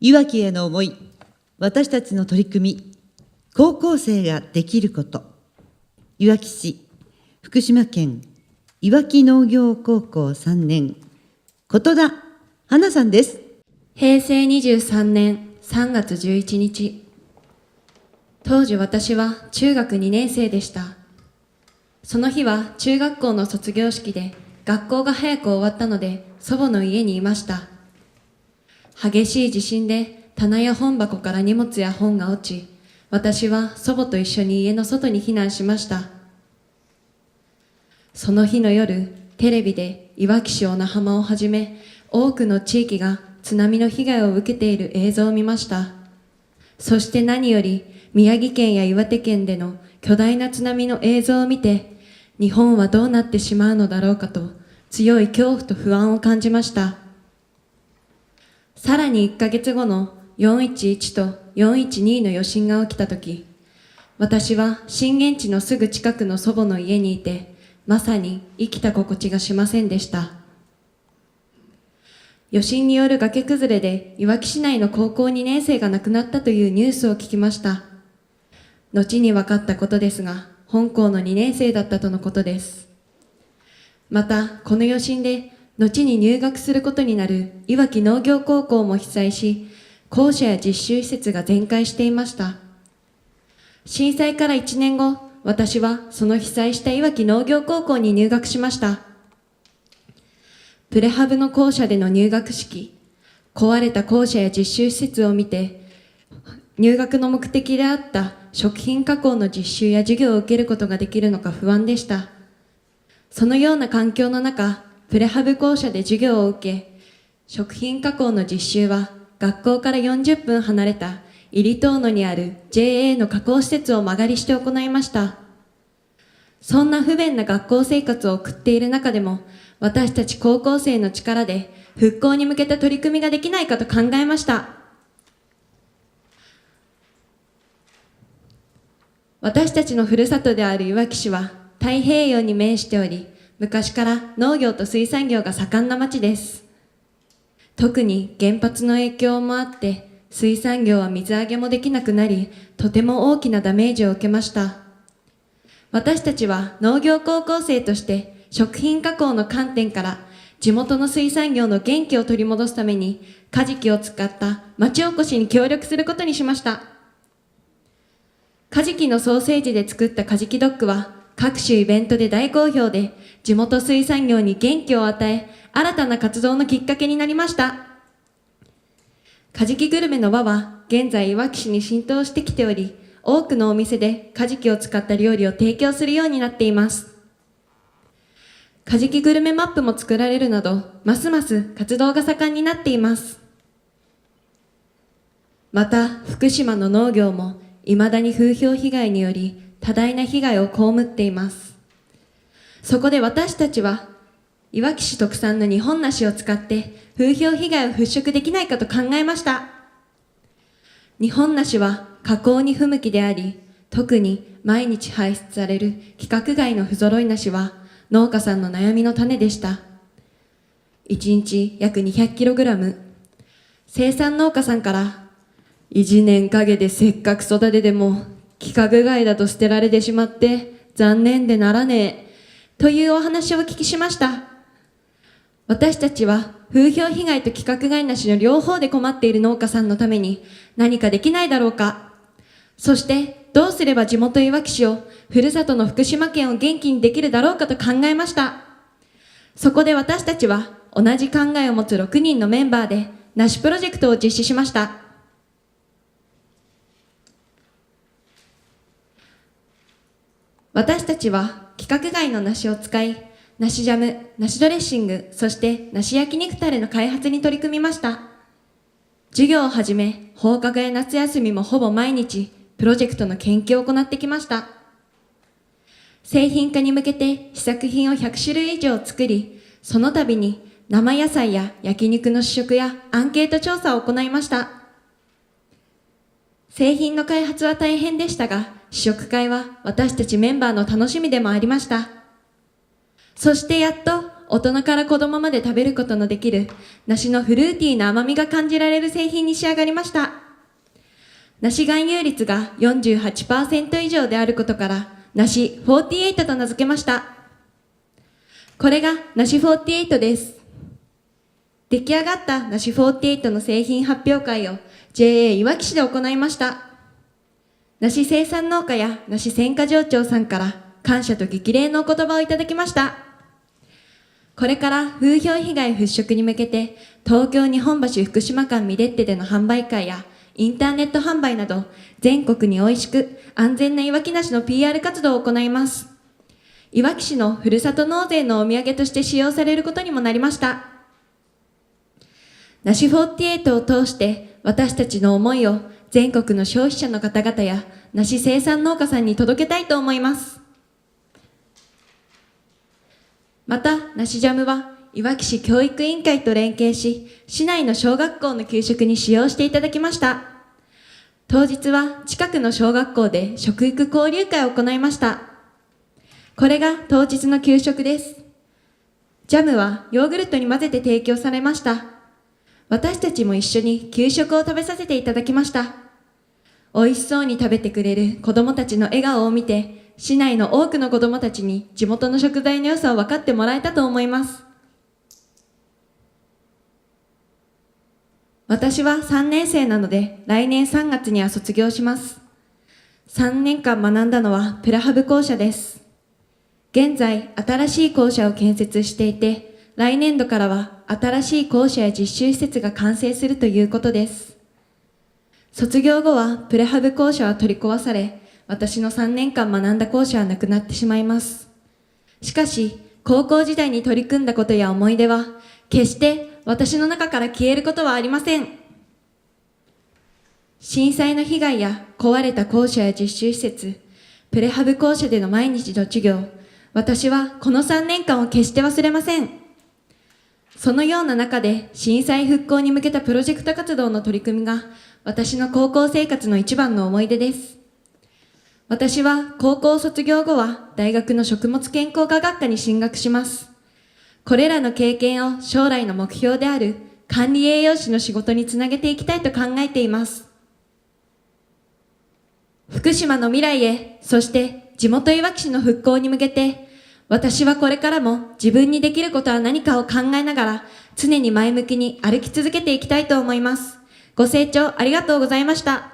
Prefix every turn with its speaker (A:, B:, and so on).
A: いわきへの思い、私たちの取り組み、高校生ができること。いわき市、福島県、いわき農業高校3年、琴田花さんです。
B: 平成23年3月11日。当時私は中学2年生でした。その日は中学校の卒業式で学校が早く終わったので祖母の家にいました。激しい地震で棚や本箱から荷物や本が落ち、私は祖母と一緒に家の外に避難しました。その日の夜、テレビでいわき市小名浜をはじめ多くの地域が津波の被害を受けている映像を見ました。そして何より宮城県や岩手県での巨大な津波の映像を見て、日本はどうなってしまうのだろうかと強い恐怖と不安を感じました。さらに1ヶ月後の411と412の余震が起きたとき、私は震源地のすぐ近くの祖母の家にいて、まさに生きた心地がしませんでした。余震による崖崩れでいわき市内の高校2年生が亡くなったというニュースを聞きました。後に分かったことですが、本校の2年生だったとのことです。また、この余震で後に入学することになるいわき農業高校も被災し、校舎や実習施設が全壊していました。震災から1年後、私はその被災したいわき農業高校に入学しました。プレハブの校舎での入学式、壊れた校舎や実習施設を見て、入学の目的であった食品加工の実習や授業を受けることができるのか不安でした。そのような環境の中、プレハブ校舎で授業を受け、食品加工の実習は学校から40分離れた入戸野にある JA の加工施設を間借りして行いました。そんな不便な学校生活を送っている中でも、私たち高校生の力で復興に向けた取り組みができないかと考えました。私たちのふるさとであるいわき市は太平洋に面しており、昔から農業と水産業が盛んな町です。特に原発の影響もあって、水産業は水揚げもできなくなり、とても大きなダメージを受けました。私たちは農業高校生として食品加工の観点から地元の水産業の元気を取り戻すためにカジキを使った町おこしに協力することにしました。カジキのソーセージで作ったカジキドッグは各種イベントで大好評で、地元水産業に元気を与え、新たな活動のきっかけになりました。カジキグルメの輪は現在いわき市に浸透してきており、多くのお店でカジキを使った料理を提供するようになっています。カジキグルメマップも作られるなど、ますます活動が盛んになっています。また、福島の農業も未だに風評被害により多大な被害を被っています。そこで私たちはいわき市特産の日本梨を使って風評被害を払拭できないかと考えました。日本梨は加工に不向きであり、特に毎日排出される規格外の不揃い梨は農家さんの悩みの種でした。1日約 200kg。生産農家さんから、1年陰でせっかく育てても規格外だと捨てられてしまって残念でならねえというお話をお聞きしました。私たちは風評被害と規格外梨の両方で困っている農家さんのために何かできないだろうか。そしてどうすれば地元いわき市を、ふるさとの福島県を元気にできるだろうかと考えました。そこで私たちは同じ考えを持つ6人のメンバーで梨プロジェクトを実施しました。私たちは規格外の梨を使い、梨ジャム、梨ドレッシング、そして梨焼肉タレの開発に取り組みました。授業をはじめ、放課後や夏休みもほぼ毎日、プロジェクトの研究を行ってきました。製品化に向けて試作品を100種類以上作り、その度に生野菜や焼肉の試食やアンケート調査を行いました。製品の開発は大変でしたが、試食会は私たちメンバーの楽しみでもありました。そしてやっと大人から子供まで食べることのできる梨のフルーティーな甘みが感じられる製品に仕上がりました。梨含有率が 48% 以上であることから梨48と名付けました。これが梨48です。出来上がった梨48の製品発表会を JA いわき市で行いました。梨生産農家や梨選果場長さんから感謝と激励のお言葉をいただきました。これから風評被害払拭に向けて東京日本橋福島間ミレッテでの販売会やインターネット販売など全国に美味しく安全ないわき梨の PR 活動を行います。いわき市のふるさと納税のお土産として使用されることにもなりました。梨48を通して私たちの思いを全国の消費者の方々や梨生産農家さんに届けたいと思います。また、梨ジャムはいわき市教育委員会と連携し、市内の小学校の給食に使用していただきました。当日は近くの小学校で食育交流会を行いました。これが当日の給食です。ジャムはヨーグルトに混ぜて提供されました。私たちも一緒に給食を食べさせていただきました。美味しそうに食べてくれる子供たちの笑顔を見て、市内の多くの子供たちに地元の食材の良さを分かってもらえたと思います。私は3年生なので来年3月には卒業します。3年間学んだのはプラハブ校舎です。現在、新しい校舎を建設していて、来年度からは新しい校舎や実習施設が完成するということです。卒業後はプレハブ校舎は取り壊され、私の3年間学んだ校舎はなくなってしまいます。しかし、高校時代に取り組んだことや思い出は、決して私の中から消えることはありません。震災の被害や壊れた校舎や実習施設、プレハブ校舎での毎日の授業、私はこの3年間を決して忘れません。そのような中で震災復興に向けたプロジェクト活動の取り組みが私の高校生活の一番の思い出です。私は高校卒業後は大学の食物健康科学科に進学します。これらの経験を将来の目標である管理栄養士の仕事につなげていきたいと考えています。福島の未来へ、そして地元いわき市の復興に向けて、私はこれからも自分にできることは何かを考えながら常に前向きに歩き続けていきたいと思います。ご清聴ありがとうございました。